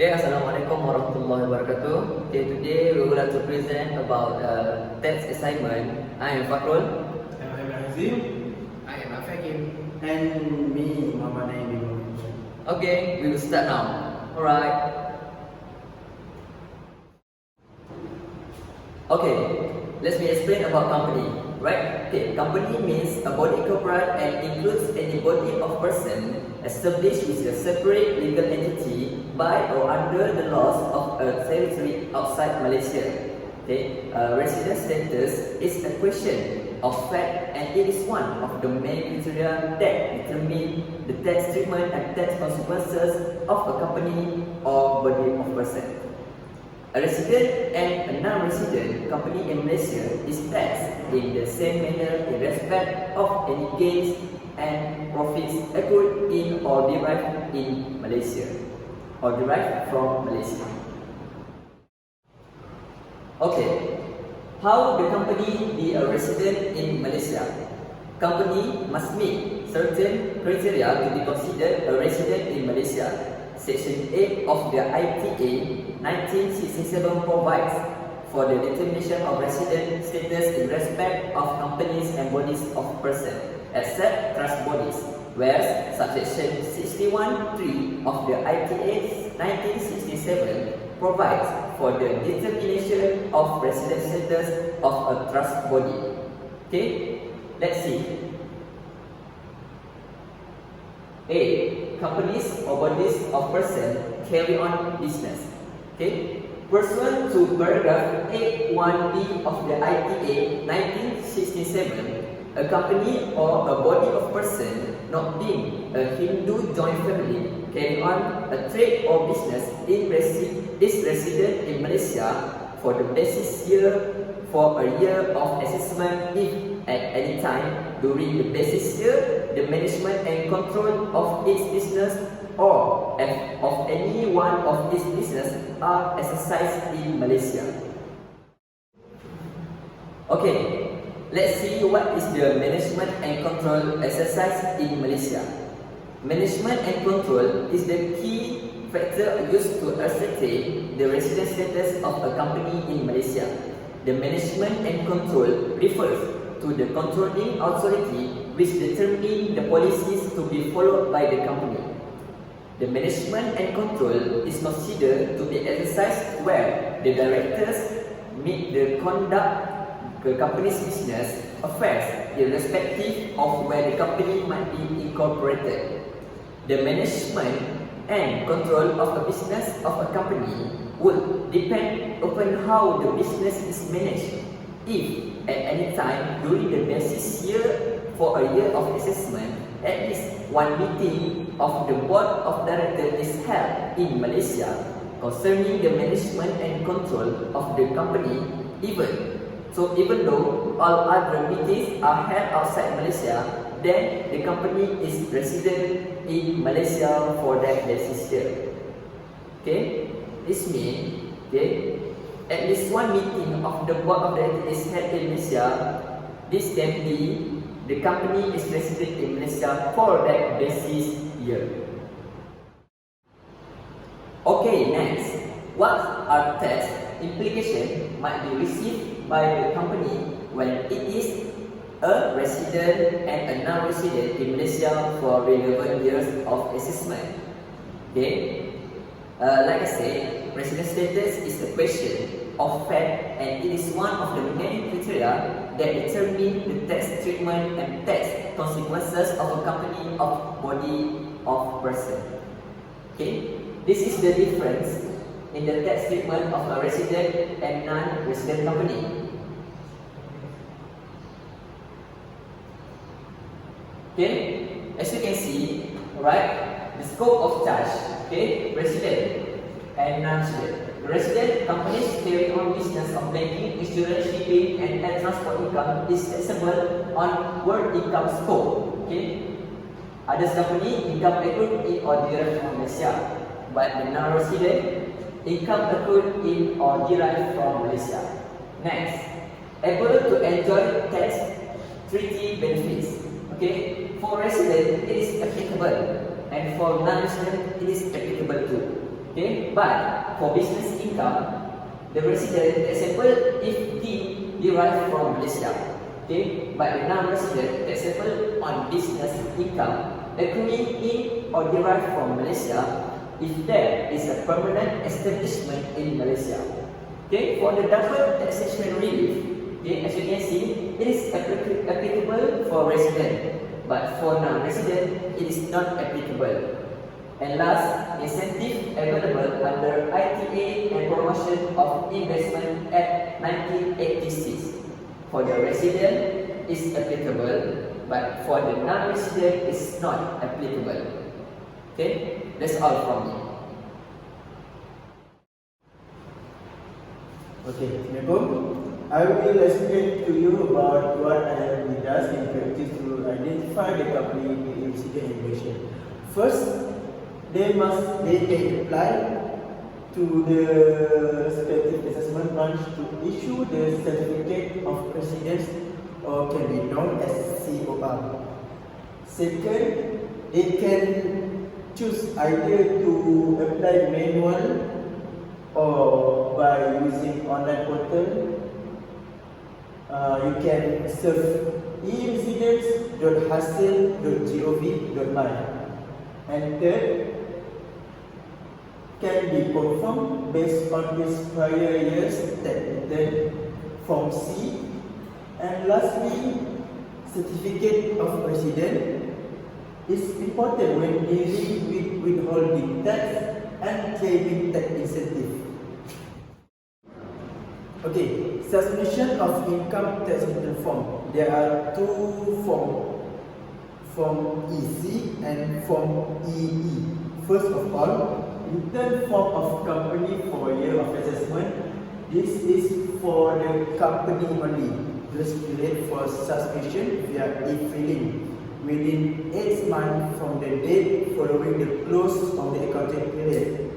Okay, Assalamualaikum warahmatullahi wabarakatuh. Okay, today we would like to present about tax assignment. I am Fakhrul. I am Hazim. I am Afiq. And me, Naiem. Okay, we will start now. Alright. Okay, let me explain about company. Right? Okay, company means a body corporate and includes any body of person established with a separate legal entity by or under the laws of a territory outside Malaysia. Okay, resident status is a question of fact and it is one of the main criteria that determine the tax treatment and tax consequences of a company or body of person. A resident and a non-resident company in Malaysia is taxed in the same manner in respect of any gains and profits accrued in or derived in Malaysia or derived from Malaysia. Okay, how the company be a resident in Malaysia? Company must meet certain criteria to be considered a resident in Malaysia. Section 8 of the ITA 1967 provides for the determination of resident status in respect of companies and bodies of persons, except trust bodies, whereas Subsection 61(3) of the ITA 1967 provides for the determination of resident status of a trust body. Okay, let's see. A. Companies or bodies of person carry on business. Okay, pursuant to paragraph 8(1)(b) of the ITA 1967, a company or a body of person not being a Hindu joint family carry on a trade or business is resident in Malaysia for the basis year for a year of assessment if at any time during the basis year the management and control of its business or of any one of its business are exercised in Malaysia. Okay, let's see what is the management and control exercised in Malaysia. Management and control is the key factor used to ascertain the resident status of a company in Malaysia. The management and control refers to the controlling authority which determine the policies to be followed by the company. The management and control is considered to be exercised where the directors make the conduct the company's business affairs irrespective of where the company might be incorporated. The management and control of a business of a company would depend upon how the business is managed. If at any time during the basis year for a year of assessment, at least one meeting of the board of directors is held in Malaysia concerning the management and control of the company, even though all other meetings are held outside Malaysia, then the company is resident in Malaysia for that basis year. Okay, this means at least one meeting of the board of directors is held in Malaysia. This can be the company is resident in Malaysia for that basis year. Okay, next, what are tax implications might be received by the company when it is a resident and a non-resident in Malaysia for relevant years of assessment? Okay, like I said, resident status is a question of fact and it is one of the main criteria that determine the tax treatment and tax consequences of a company of body of person. Okay, this is the difference in the tax treatment of a resident and non-resident company. Okay, as you can see, right, the scope of charge, okay, resident and non-resident. Resident companies carry on business of banking, insurance, shipping, and air transport income is taxable on world income scope. Okay, others company income accrued in or derived from Malaysia, but the non-resident income accrued in or derived from Malaysia. Next, able to enjoy tax treaty benefits. Okay, for resident it is applicable, and for non-resident it is applicable too. Okay, but for business income, the resident taxable if derived from Malaysia. Okay, but the non-resident taxable on business income accruing in or derived from Malaysia if there is a permanent establishment in Malaysia. Okay, for the double taxation relief, okay, as you can see, it is applicable for resident, but for non-resident, it is not applicable. And last, incentive available under ITA and Promotion of Investment Act 1986. For the resident, is applicable, but for the non-resident, is not applicable. Okay, that's all from me. Okay, Assalamualaikum. I will explain to you about what I have done in practice to identify the company with incident information. First, they can apply to the respective assessment branch to issue the certificate of residence, or can be known as COR. Second, they can choose either to apply manual or by using online portal. You can surf e-residence.hasil.gov.my. And third, can be confirmed based on this prior year's tax return Form C. And lastly, certificate of residence is important when dealing with withholding tax and claiming tax incentive. Okay, submission of income tax return form. There are two forms, Form EC and Form EE. First of all, return form of company for year of assessment. This is for the company only. Just relate for submission via e-filing within 8 months from the date following the close of the accounting period.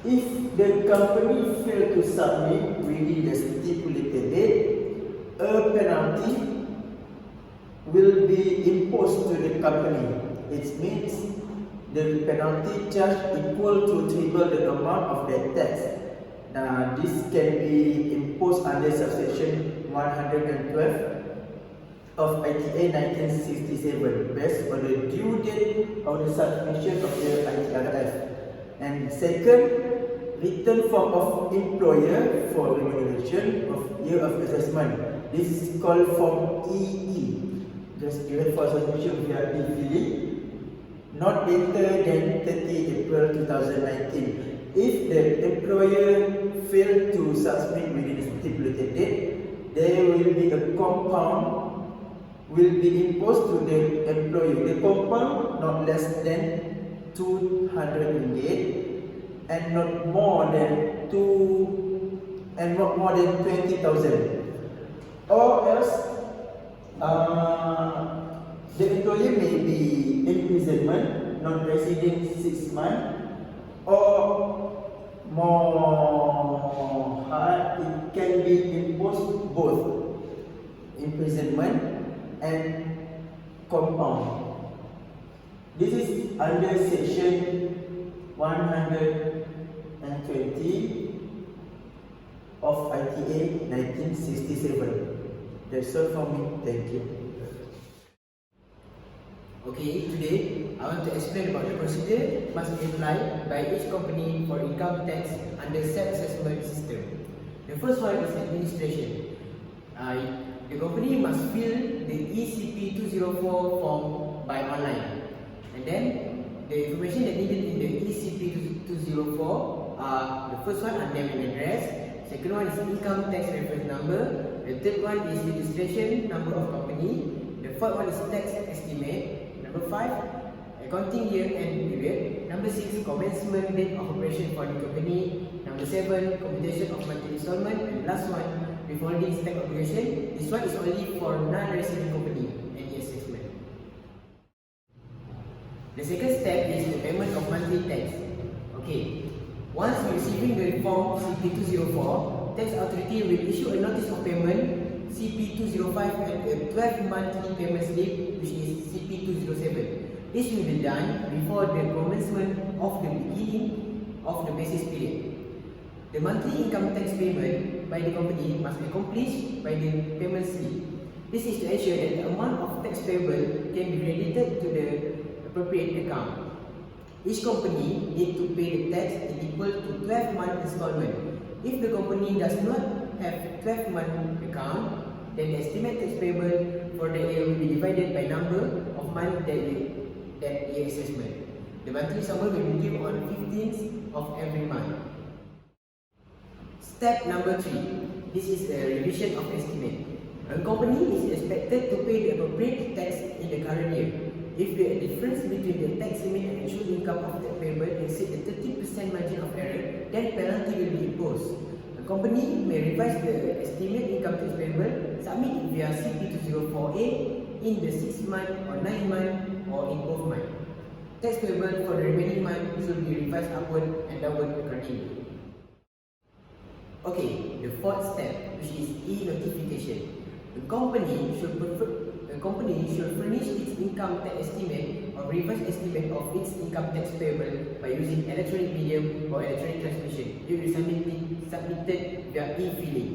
If the company fail to submit within the stipulated date, a penalty will be imposed to the company. It means the penalty charge equal to triple the amount of the tax. Now, this can be imposed under subsection 112 of ITA 1967 based on the due date of the submission of the ITRF. And second, written form of employer for remuneration of year of assessment. This is called Form EE. Just given for submission via e-filing, not later than 30 April 2019. If the employer failed to submit within the stipulated date, there will be a compound will be imposed to the employer. The compound not less than 200 ringgit and not more than 20,000. Or else, the employer may be imprisonment, non-resident 6 months, or more hard, it can be imposed both imprisonment and compound. This is under section 120 of ITA 1967. That's all from me. Thank you. Okay, today I want to explain about the procedure must be applied by each company for income tax under self-assessment system. The first one is administration. The company must fill the ECP 204 form by online, and then the information that needed in the ECP 204 are the first one are name and address, second one is income tax reference number, the third one is registration number of company, the fourth one is tax estimate, number 5, accounting year end period, number 6, commencement date of operation for the company, number 7, computation of monthly installment, and last one, withholding tax obligation. This one is only for non-resident company and assessment. The second step is the payment of monthly tax. Okay, once receiving the form CP204, tax authority will issue a notice of payment CP205 and a 12 monthly payment slip, which is CP207. This will be done before the commencement of the beginning of the basis period. The monthly income tax payment by the company must be accomplished by the payment slip. This is to ensure that the amount of tax payable can be credited to the appropriate account. Each company needs to pay the tax in equal to 12-month installment. If the company does not have 12-month account, then the estimated tax payable for the year will be divided by number of months that year assessment. The monthly summary will be due on 15th of every month. Step number 3. This is a revision of estimate. A company is expected to pay the appropriate tax in the current year. If the difference between the tax limit and actual income of the payable exceeds the 30% margin of error, then penalty will be imposed. A company may revise the estimate income tax payable, submit via CP204A in the 6th month or 9th month or in both months. Tax payable for the remaining month should be revised upward and downward accordingly. Okay, the fourth step, which is e-notification. The company should furnish its income tax estimate or revised estimate of its income tax payable by using electronic medium or electronic transmission. It will be submitted via e-filing.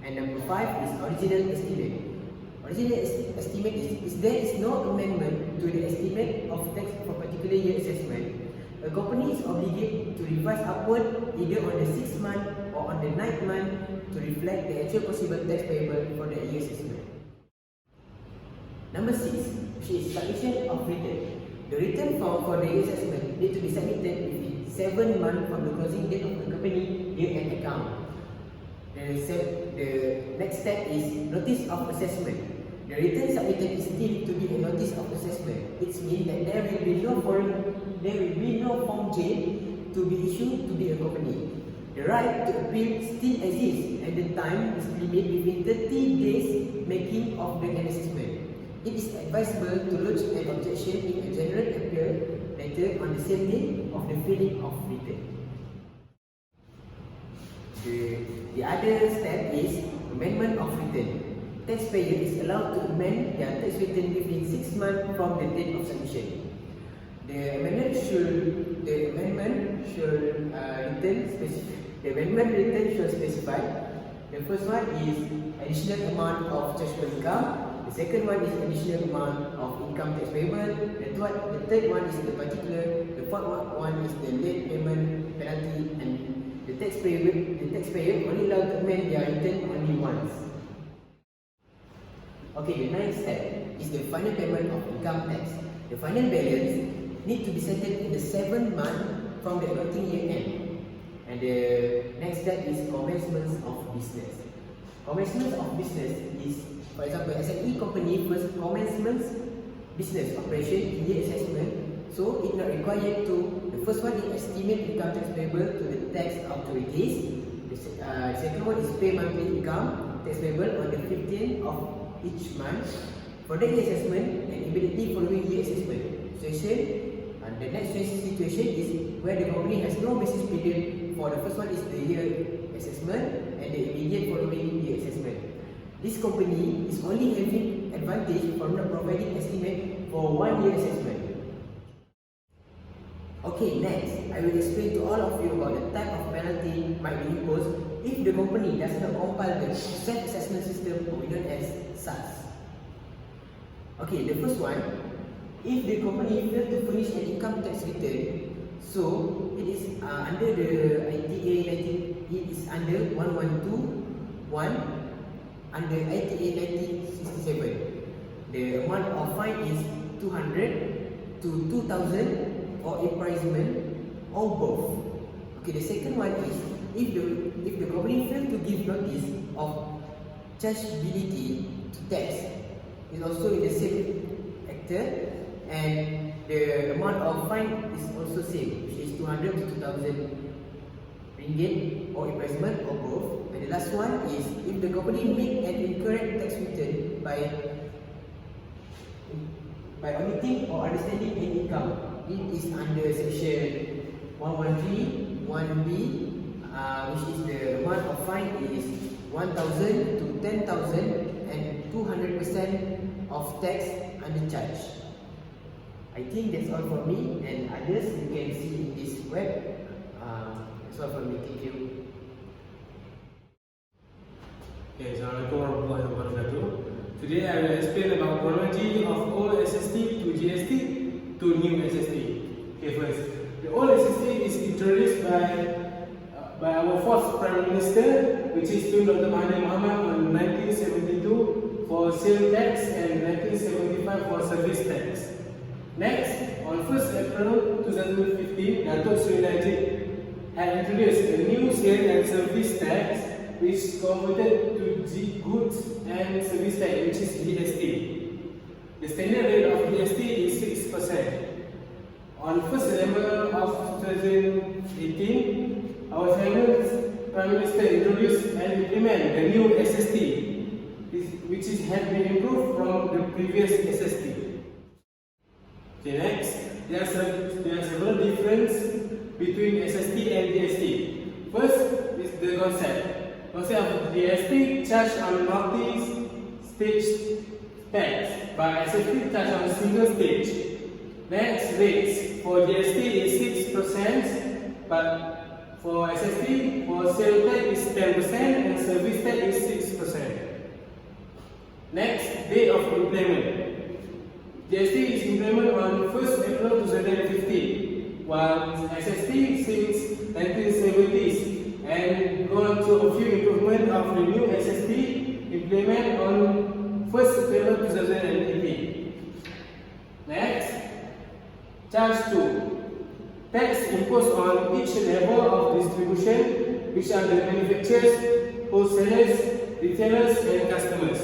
And number 5 is original estimate. Original estimate is there is no amendment to the estimate of tax for particular year assessment. A company is obligated to revise upward either on the 6th month or on the 9th month to reflect the actual possible tax payable for the year assessment. Number 6, which is submission of return. The return form for the year assessment need to be submitted within 7 months from the closing date of the company year-end account. The next step is notice of assessment. The return submitted is still to be a notice of assessment. It means that there will be no Form J to be issued to the company. The right to appeal still exists, and the time is limited within 30 days making of the assessment. It is advisable to lodge an objection in a general appeal letter on the same day of the filing of return. The other step is amendment of return. Taxpayer is allowed to amend their tax return within 6 months from the date of submission. The amendment return should specify. The first one is additional amount of taxable income. The second one is additional amount of income tax payable. The third one is the particular. The fourth one is the late payment penalty, and the taxpayer only allowed to amend their return only once. Okay, the ninth step is the final payment of income tax. The final balance need to be settled in the 7th month from the accounting year end. And the next step is commencement of business. Commencement of business is, for example, as an e-company first commencement business operation in year assessment, so it not required to. The first one is estimate income tax payable to the tax authorities. The second one is pay monthly income tax payable on the 15th of each month for the year assessment and immediately following year assessment situation. And the next situation is where the company has no basis period. For the first one is the year assessment and the immediate following year assessment. This company is only having advantage from not providing estimate for 1 year assessment. Okay, next I will explain to all of you about the type of penalty might be imposed if the company does not compile the self-assessment system, or we known as SAS. Okay, the first one, if the company fails to furnish an income tax return, so it is under the ITA 19, it is under 1121 under ITA 1967. The amount of fine is 200 to 2,000 or imprisonment or both. Okay, the second one is if the company fails to give notice of chargeability to tax, is also in the same actor, and the amount of fine is also same, which is 200 to 2,000 ringgit or imprisonment or both. And the last one is if the company make an incorrect tax return by omitting or understanding any income. It is under section 113 1B, which is the amount of fine is 1,000 to 10,000 and 200% of tax under charge. I think that's all for me, and others you can see in this web That's all from me. Thank you. Okay, Assalamualaikum warahmatullahi wabarakatuh. Today I will explain about chronology of old SST to GST to new SST. Okay, first, the old SST is introduced by our fourth Prime Minister, which is Dr. Naiem on 1972 for sales tax and 1975 for service tax. Next, on 1st April 2015, Datuk Seri Najib had introduced a new sales and service tax, which converted to goods and service tax, which is GST. The standard rate of GST is 6%. On 1st November of 2018, our Prime Minister introduced and implemented the new SST, which had been improved from the previous SST. Okay, next, there are several differences between SST and GST. First is the concept. Concept of GST charged on multi-stage tax, but SST charged on single stage. Next, rates for GST is 6%, but for SST, for sales tax is 10% and service tax is 6%. Next, date of implement. GST is implemented on 1st April 2015, while SST since 1970s and gone through a few improvements of the new SST implemented on 1st April 2018. Next, charge 2. Tax imposed on each level of distribution, which are the manufacturers, wholesalers, retailers, and customers.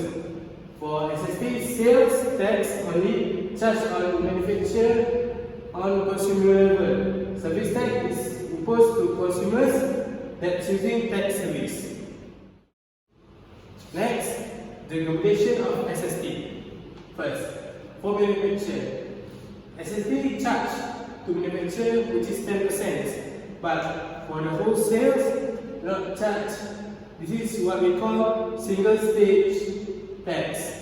For SST, sales tax only charged on manufacturer on consumer level. Service tax is imposed to consumers that's using tax service. Next, the limitation of SST. First, for manufacturer, SST charged to manufacturer, which is 10%, but for the wholesale, not charged. This is what we call single stage tax.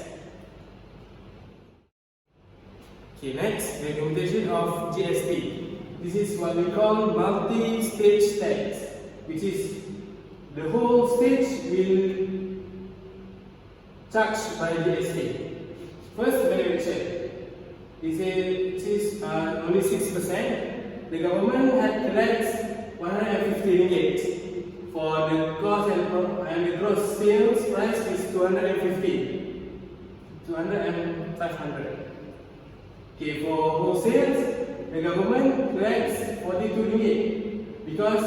Okay, next, the limitation of GST. This is what we call multi-stage tax, which is the whole stage will charged by GST. First, manufacturer. This is only 6%. The government had collected 150 ringgit. For the cost and the gross sales price is 250, 200 and 500. Okay, for wholesales, the government collects 42 ringgit because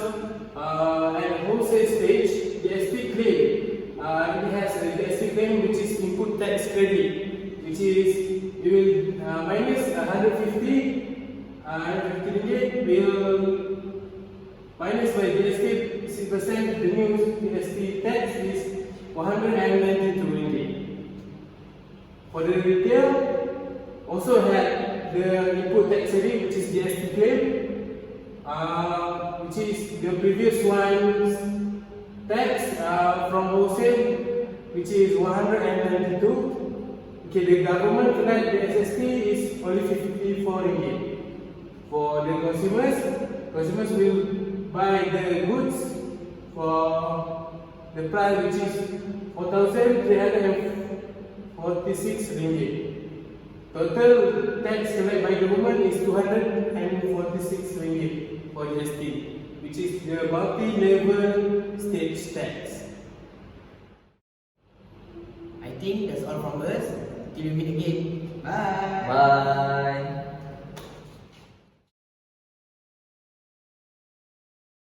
at wholesale stage, GST claim it has a GST claim which is input tax credit, which is you will minus 150 ringgit will minus by GST 6%. The new GST tax is 192 ringgit. For the retail, also had the input tax credit, which is GST claim, which is the previous one's tax from wholesale, which is 192. Okay, the government collect the SST is only 54 ringgit. For the consumers will buy the goods for the price, which is 4,346 ringgit. Total tax collected by government is 246 ringgit for GST, which is the multi-level stage tax. I think that's all from us. Till we meet again. Bye. Bye.